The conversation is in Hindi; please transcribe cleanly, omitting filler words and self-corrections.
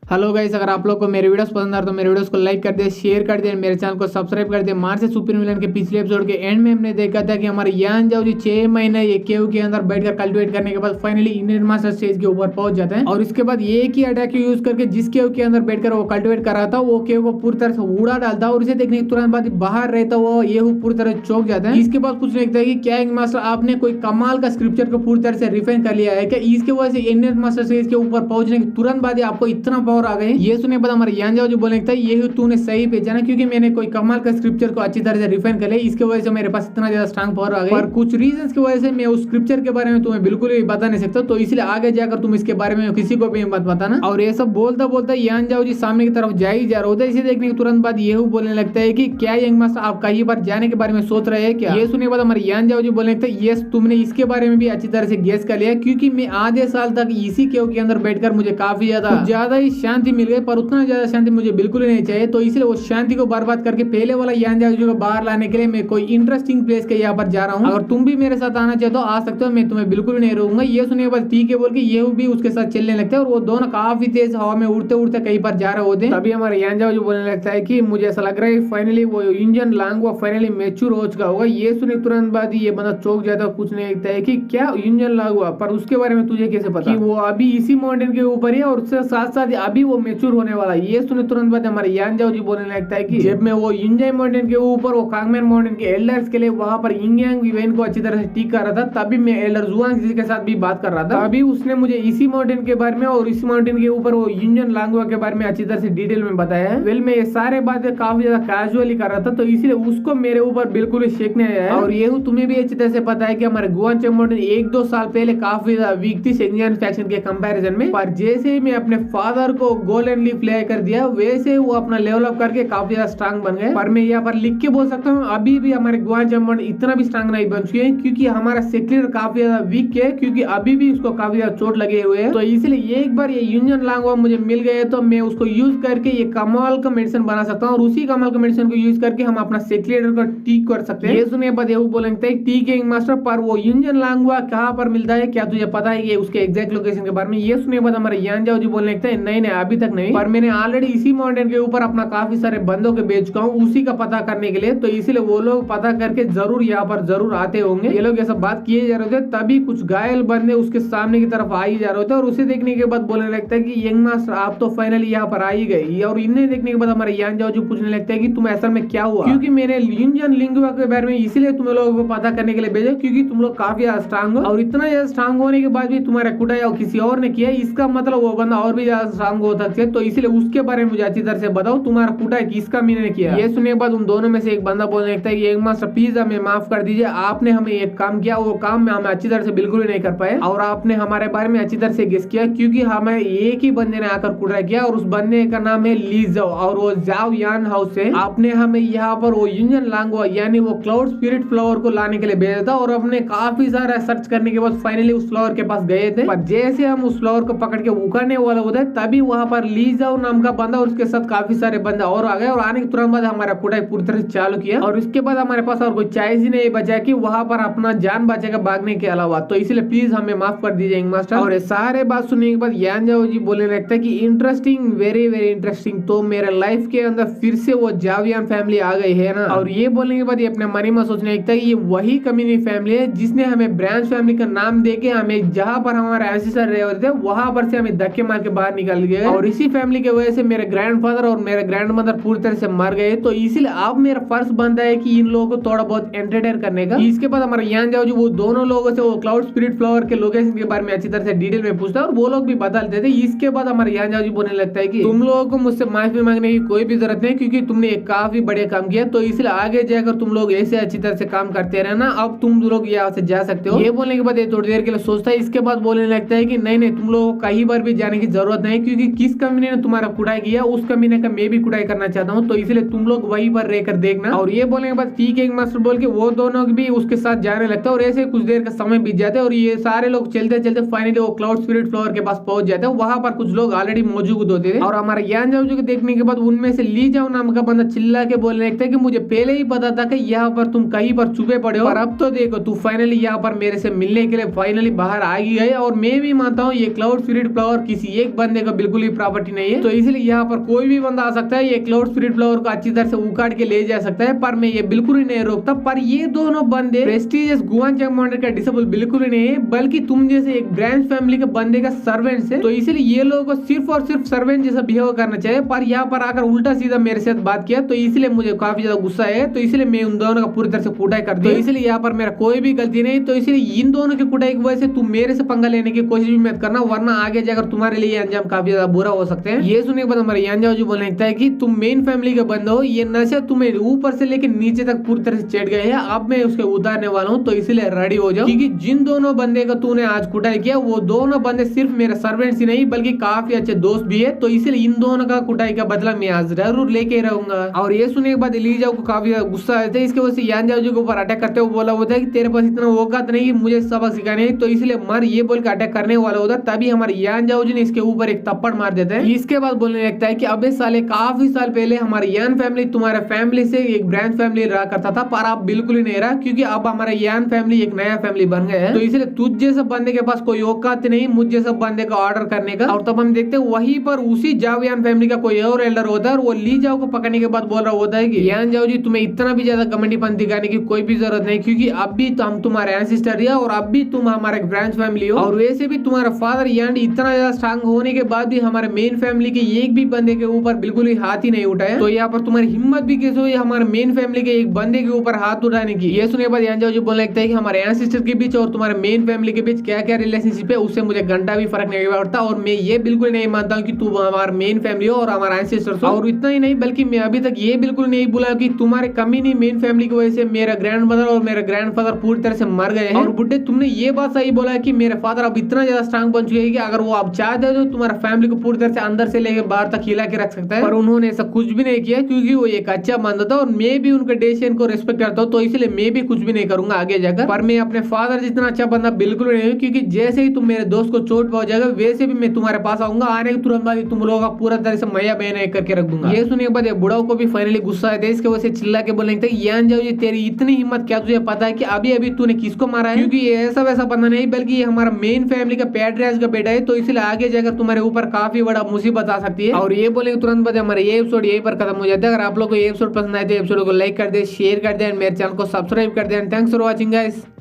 हेलो गाइस, अगर आप लोग को मेरे वीडियोस पसंद आ रहे तो मेरे वीडियोस को लाइक कर दे, शेयर कर दे, मेरे चैनल को सब्सक्राइब कर दे। मार्च से सुपर मिलन के पिछले एपिसोड के एंड में हमने देखा था कि हमारे यान जाओ जी 6 महीने ये केव के अंदर बैठकर कल्टिवेट करने के बाद फाइनली इंडियन मास्टर स्टेज के ऊपर पहुंच जाते हैं और इसके बाद एक ही अटैक यूज करके जिस केव के अंदर बैठकर वो कल्टिवेट कर रहा था वो केव को पूरी तरह से उड़ा डालता और इसे देखने के तुरंत बाद बाहर रहता वो ये पूरी तरह चौंक जाता है। इसके बाद पूछने लगता है कि क्या मास्टर आपने कोई कमाल का स्क्रिप्चर को पूरी तरह से रिफाइन कर लिया है क्या? इसके वजह से इंडियन मास्टर स्टेज के ऊपर पहुंचने के तुरंत बाद आपको इतना पावर आ गए। ये सुने बाद हमारे यान जाओ जो बोलने लगता है ये तूने सही पहचाना क्योंकि मैंने कोई कमाल का स्क्रिप्चर को अच्छी तरह से रिफाइन कर लिया, इसके वजह से मेरे पास इतना ज्यादा स्ट्रांग पावर आ गई। पर कुछ रीजंस की वजह से मैं उस स्क्रिप्चर के बारे में तुम्हें बिल्कुल भी बता नहीं सकता, तो इसलिए आगे जाकर तुम इसके बारे में किसी को भी मत बताना। और ये सब बोलता बोलता यान जाओ जी सामने की तरफ जा ही जा रहा होता है। इसे देखने के तुरंत बाद ये बोलने लगता है कि क्या यंग मास्टर आप कहीं पर जाने के बारे में सोच रहे हैं क्या? ये सुनने के बाद हमारे यान जाओ जी बोलने लगता है यस, तुमने इसके बारे में भी अच्छी तरह से गेस कर लिया क्योंकि मैं आधे साल तक इसी केव के अंदर बैठकर मुझे काफी ज्यादा ही शांति मिल गई, पर उतना ज्यादा शांति मुझे बिल्कुल ही नहीं चाहिए। तो इसलिए वो शांति को बर्बाद करके पहले वाला यान जाओ को बाहर लाने के लिए मैं कोई इंटरेस्टिंग प्लेस के यहाँ पर जा रहा हूँ। अगर तुम भी मेरे साथ आना चाहते हो आ सकते हो, मैं तुम्हें बिल्कुल नहीं रोकूंगा। ये सुनने के बाद ठीक है बोल के ये भी उसके साथ चलने लगता है और वो दोनों काफी तेज हवा में उड़ते उड़ते कहीं पर जा रहे होते हैं। तभी हमारे यान जाओ बोलने लगता है कि मुझे ऐसा लग रहा है फाइनली वो इंजन लांग फाइनली मेच्योर हो चुका होगा। ये सुने तुरंत बाद ये बंदा चौंक जाता है, पूछने लगता है कि क्या इंजन लांग हुआ, पर उसके बारे में तुझे कैसे पता कि वो अभी इसी माउंटेन के ऊपर है और उसके साथ साथ अभी वो मेच्योर होने वाला है। ये सुने तुरंत बाद हमारे यान जाओ जी बोलने लगता है कि जब मैं वो इंजय माउंटेन के ऊपर वो कांगमेन माउंटेन के एल्डर्स के लिए वहां पर इंगयांग इवेंट को अच्छी तरह से टीक कर रहा था, तभी मैं एल्डर जुआंग जी के साथ भी बात कर रहा था। अभी उसने मुझे इसी माउंटेन के बारे में और इस माउंटेन के ऊपर वो इंजन लांगवा के बारे में अच्छी तरह से डिटेल में बताया है। वेल मैं ये सारे बातें काफी ज्यादा कैजुअली कर रहा था, तो इसलिए उसको मेरे ऊपर बिल्कुल ही शेक नहीं आया है। और ये तुम्हें भी अच्छी तरह से पता है कि हमारे गुआंग माउंटेन 1-2 साल पहले काफी ज्यादा वीक थी सेंजियन फैक्शन के कंपैरिजन में, पर जैसे ही मैं अपने फादर को गोल्डन लीफ ले कर दिया वैसे वो अपना लेवल अप करके काफी ज्यादा स्ट्रांग बन गए। पर मैं यहाँ पर लिख के बोल सकता हूँ अभी भी हमारे गुआंग माउंटेन इतना भी स्ट्रांग नहीं बन चुके हैं क्योंकि हमारा सेक्रेटर काफी ज्यादा वीक है, क्योंकि अभी भी उसको काफी ज्यादा चोट लगे हुए हैं। तो इसलिए एक बार ये यूनियन लांगवा मुझे मिल गए तो मैं उसको यूज करके ये कमाल का मेडिसिन बना सकता हूँ और उसी कमाल का मेडिसिन को यूज करके हम अपना सेक्रेटर को ठीक कर सकते हैं। ये सुने बाद ये बोलेंगे ठीक है मास्टर, पर वो यूनियन लांगवा कहाँ पर मिलता है, क्या तुझे पता है ये उसके एग्जैक्ट लोकेशन के बारे में? ये सुने बाद हमारे यान जाओ जी बोलने लगता है नहीं अभी तक नहीं, पर मैंने ऑलरेडी इसी माउंटेन के ऊपर अपना काफी सारे बंदों के बेच चुका हूँ उसी का पता करने के लिए, तो इसलिए वो लोग पता करके जरूर यहाँ पर जरूर आते होंगे। ये लोग ऐसा बात किए जा रहे थे तभी कुछ घायल बंदे उसके सामने की तरफ आ ही जा रहे थे और उसे देखने के बाद बोलने लगता है कि यंग मास्टर आप तो फाइनली यहाँ पर आ ही गए। और इन्हें देखने के बाद हमारे यान जाओ जो पूछने लगता है कि तुम असल में क्या हुआ, क्योंकि मैंने इंजन लिंगुआ के बारे में इसीलिए तुम लोगों को पता करने के लिए भेजा क्योंकि तुम लोग काफी ज्यादा स्ट्रांग हो और इतना ज्यादा स्ट्रांग होने के बाद भी तुम्हारा कुटाई किसी और ने किया, इसका मतलब वो बंदा और भी ज्यादा स्ट्रांग हो सकता है, तो इसलिए उसके बारे में मुझे अच्छी तरह से बताओ तुम्हारा कुटाई किसका मैंने किया। ये सुनने के बाद उन दोनों में से एक बंदा बोलने लगता है कि मास्टर प्लीज हमें माफ कर दीजिए, आपने हमें एक काम किया वो काम में हमें अच्छी तरह से बिल्कुल ही नहीं कर पाए और आपने हमारे बारे में अच्छी तरह से गेस किया क्योंकि हमें एक ही बंदे ने आकर कुटाई किया और उस बंदे का नाम है ली जाओ और वो जाओ यान हाउस से आपने हमें यहाँ पर वो यूनियन लांगवा यानी वो क्लाउड स्पिरिट फ्लावर को लाने के लिए भेजा था और हमने काफी सारा सर्च करने के बाद फाइनली उस फ्लावर के पास गए थे, पर जैसे हम उस फ्लावर को पकड़ के उखाड़ने वाला होता है तभी वहां पर ली जाओ नाम का बंदा और उसके साथ काफी सारे बंदे और आ गए और आने के तुरंत बाद हमारा कुटाई पूरी तरह से चालू किया और इसके बाद हमारे पास और कोई चाइज ही नहीं बचा कि वहां पर अपना जान बचेगा भागने के अलावा, तो इसलिए प्लीज हमें माफ कर दीजिए मास्टर। और सारे बात सुनने के बाद यान जाओ जी बोलने लगता है कि इंटरेस्टिंग, वेरी वेरी इंटरेस्टिंग, तो मेरे लाइफ के अंदर फिर से वो जावियन फैमिली आ गई है ना। और ये बोलने के बाद ये अपने मन में सोचने लगता है ये वही कम्युनिटी फैमिली है जिसने हमें ब्रांच फैमिली का नाम देके हमें जहां पर हमारे एंसेस्टर रहे होते थे वहां पर से हमें धक्के मार के बाहर निकाल गए और इसी फैमिली की वजह से मेरे ग्रैंडफादर और मेरे ग्रैंडमदर पूरी तरह से मर गए, तो इसलिए अब मेरा फर्ज बनता है कि इन लोगों को थोड़ा बहुत एंटरटेन करने का। इसके बाद हमारे यान जाओ जो वो दोनों लोगों से वो क्लाउड स्पिरिट फ्लावर के लोकेशन के बारे में अच्छी तरह से डिटेल में पूछता है और वो लोग भी बता देते थे। इसके बाद हमारे यान जाओ जी बोलने लगता है कि तुम लोगों को मुझसे माफी मांगने की कोई भी जरूरत नहीं क्योंकि तुमने एक काफी बढ़िया काम किया, तो इसलिए आगे जाकर तुम लोग ऐसे अच्छी तरह से काम करते रहना, अब तुम लोग यहाँ से जा सकते हो। ये बोलने के बाद ये थोड़ी देर के लिए सोचता है, इसके बाद बोलने लगता है कि नहीं तुम लोगों को कहीं बार भी जाने की जरूरत नहीं क्योंकि किस कमीने ने तुम्हारा कुटाई किया उस कमीने का मैं भी कुटाई करना चाहता हूँ, तो इसलिए तुम लोग वहीं पर रहकर देखना। और ये बोलने के बाद ठीक है मास्टर बोल के वो दोनों भी उसके साथ जाने लगता है और ऐसे कुछ देर का समय बीत जाता है और ये सारे लोग चलते चलते फाइनली वो क्लाउड स्पिरिट फ्लावर के पास पहुंच जाते हैं। वहां पर कुछ लोग ऑलरेडी मौजूद होते थे और हमारे यान जाओ को देखने के बाद उनमें से ली जाओ नाम का बंदा चिल्ला के बोलने लगता है कि मुझे पहले ही पता था कि यहाँ पर तुम कहीं पर छुपे पड़े हो और अब तो देखो तू फाइनली यहाँ पर मेरे से मिलने के लिए फाइनली बाहर आ गई है और मैं भी मानता हूँ ये क्लाउड स्पिरिट फ्लावर किसी एक बंदे को बिल्कुल बिल्कुल ही प्रॉपर्टी नहीं है। तो इसलिए यहाँ पर कोई भी बंदा आ सकता है, ये क्लाउड स्पिरिट फ्लावर को अच्छी तरह से उखाड़ के ले जा सकता है, पर मैं ये बिल्कुल ही नहीं रोकता। पर ये दोनों बंदे प्रेस्टिजियस गुआनचांग माउंटेन का डिसेबल बिल्कुल ही नहीं है, बल्कि तुम जैसे एक ब्रांच फैमिली के बंदे का सर्वेंट है। तो इसलिए ये लोगों को सिर्फ और सिर्फ सर्वेंट जैसा बिहेव करना चाहिए। पर यहाँ पर आकर उल्टा सीधा मेरे साथ बात किया, तो इसलिए मुझे काफी ज्यादा गुस्सा है। तो इसलिए मैं उन दोनों का पूरी तरह से कुटाई कर दी। तो इसलिए यहाँ पर मेरा कोई भी गलती नहीं। तो इसलिए इन दोनों की कुटाई की वजह से तुम मेरे से पंगा लेने की कोशिश भी मत करना, वरना आगे जाकर तुम्हारे लिए अंजाम काफी ज्यादा बुरा हो सकते हैं। ये सुनने के बाद हमारे यान जाओ जी बोलने लगता है कि तुम मेन फैमिली के बंदे हो, ये नशा तुम्हें ऊपर से लेकर नीचे तक पूरी तरह से चढ़ गए हैं। अब मैं उसके उतारने वाला हूँ, तो इसलिए रेडी हो जाओ, क्योंकि जिन दोनों बंदे का तूने आज कुटाई किया वो दोनों बंदे सिर्फ मेरे सर्वेंट्स ही नहीं बल्कि काफी अच्छे दोस्त भी है। तो इसलिए इन दोनों का कुटाई का बदला मैं आज जरूर लेके रहूंगा। और ये सुनने के बाद ली जाओ को काफी गुस्सा आया था। इसके वजह से यान जाओ जी के ऊपर अटैक करते हुए बोला होता है कि तेरे पास इतना औकात नहीं मुझे सबक सिखाने, तो इसलिए मर, ये बोल के अटैक करने वाला होता। तभी हमारे यान जाओ जी ने इसके ऊपर एक थप्पड़ मार देते हैं। इसके बाद बोलने लगता है कि अबे साले काफी साल पहले हमारे यान फैमिली तुम्हारे फैमिली से एक ब्रांच फैमिली रहा करता था, पर अब बिल्कुल ही नहीं रहा, क्योंकि अब हमारा यान फैमिली एक नया फैमिली बन गया है। तो इसलिए तुझ जैसे बंदे के पास कोई औकात नहीं मुझ जैसे बंदे का ऑर्डर करने का। और तब हम देखते हैं वहीं पर उसी जाओ यान फैमिली का कोई और एल्डर होता है, और वो ली जाओ को पकड़ने के बाद बोल रहा होता है कि यान जाओ जी तुम्हें इतना भी ज्यादा घमंडीपन दिखाने की कोई भी जरूरत नहीं, क्योंकि अब भी तो हम तुम्हारे एंसेस्टर है और अब भी तुम हमारे ब्रांच फैमिली हो। और वैसे भी तुम्हारा फादर यान इतना ज्यादा स्ट्रांग होने के बाद भी हमारे मेन फैमिली के एक भी बंदे के ऊपर बिल्कुल ही हाथ ही नहीं उठाया। तो यहाँ पर तुम्हारी हिम्मत भी कैसे हुई हमारे मेन फैमिली के एक बंदे के ऊपर हाथ उठाने की। ये सुनने के बाद यान जाओ जी बोलने लगता है कि हमारे एंसेस्टर के बीच और तुम्हारे मेन फैमिली के बीच क्या क्या रिलेशनशिप है उससे मुझे घंटा भी फर्क नहीं पड़ता, और मैं ये बिल्कुल नहीं मानता हूँ कि तुम हमारा मेन फैमिली हो और हमारा एंसेस्टर हो। और इतना ही नहीं बल्कि मैं अभी तक ये बिल्कुल नहीं बोला कि तुम्हारे कमी नहीं मेन फैमिली की वजह से मेरा ग्रैंड मदर और मेरा ग्रैंडफादर पूरी तरह से मर गए हैं। और बुड्ढे तुमने ये बात सही बोला कि मेरे फादर अब इतना ज्यादा स्ट्रांग बन चुके हैं कि अगर वो अब चाहते तो तुम्हारा फैमिली को पूरी तरह से अंदर से लेकर बाहर तक हिला के रख सकता है, पर उन्होंने ऐसा कुछ भी नहीं किया, क्योंकि वो एक अच्छा बंदा था और मैं भी उनके डिसीजन को रिस्पेक्ट करता हूँ। तो इसलिए मैं भी कुछ भी नहीं करूंगा आगे जाकर। पर मैं अपने फादर जितना अच्छा बंदा बिल्कुल नहीं हूँ, क्योंकि जैसे ही तुम मेरे दोस्त को चोट पहुंचाएगा वैसे भी मैं तुम्हारे पास आऊंगा, आने के तुरंत बाद तुम लोगों का पूरा तरह से मैया बहन करके रख दूंगा। ये सुनने के बाद बुढ़ाओ को भी फाइनली गुस्सा आया था। इसके वजह से चिल्ला के बोलने लगता है यान जाओ जी तेरी इतनी हिम्मत, क्या तुझे पता है कि अभी अभी तूने किसको मारा है? क्योंकि ये ऐसा वैसा बंदा नहीं बल्कि ये हमारा मेन फैमिली का पैट्रियार्च का बेटा है, तो इसलिए आगे जाकर तुम्हारे ऊपर काफी बड़ा मुसीबत आ सकती है। और ये बोलेंगे तुरंत बाद हमारा ये एपिसोड यहीं पर खत्म हो जाता है। अगर आप लोग को ये एपिसोड पसंद आए तो एपिसोड को लाइक कर दे, शेयर कर दे, मेरे चैनल को सब्सक्राइब कर दे। Thanks for watching guys.